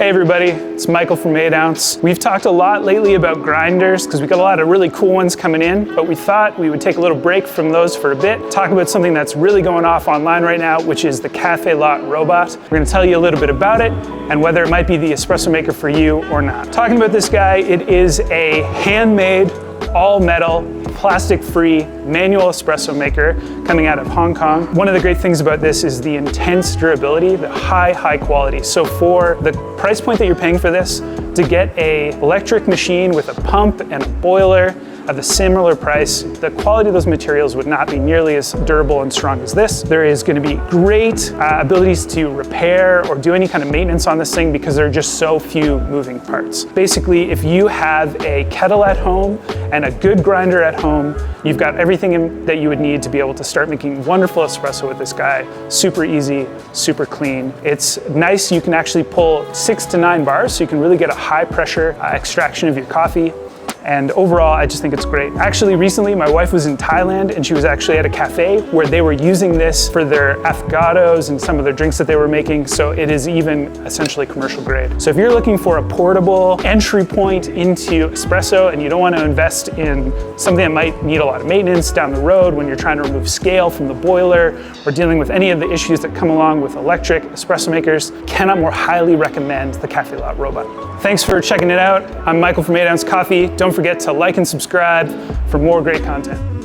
Hey everybody, it's Michael from 8 Ounce. We've talked a lot lately about grinders because we've got a lot of really cool ones coming in, but we thought we would take a little break from those for a bit, talk about something that's really going off online right now, which is the Cafelat Robot. We're going to tell you a little bit about it and whether it might be the espresso maker for you or not. Talking about this guy, it is a handmade, all-metal, plastic-free manual espresso maker coming out of Hong Kong. One of the great things about this is the intense durability, the high quality. So for the price point that you're paying for this, to get an electric machine with a pump and a boiler at the similar price, the quality of those materials would not be nearly as durable and strong as this. There is going to be great abilities to repair or do any kind of maintenance on this thing because there are just so few moving parts. Basically, if you have a kettle at home and a good grinder at home, you've got everything that you would need to be able to start making wonderful espresso with this guy. Super easy, super clean. It's nice, you can actually pull 6 to 9 bars, so you can really get a high pressure extraction of your coffee. And overall, I just think it's great. Actually, recently, my wife was in Thailand and she was actually at a cafe where they were using this for their affogatos and some of their drinks that they were making. So it is even essentially commercial grade. So if you're looking for a portable entry point into espresso and you don't want to invest in something that might need a lot of maintenance down the road when you're trying to remove scale from the boiler or dealing with any of the issues that come along with electric espresso makers, cannot more highly recommend the Cafelat Robot. Thanks for checking it out. I'm Michael from 8 Ounce Coffee. Don't forget to like and subscribe for more great content.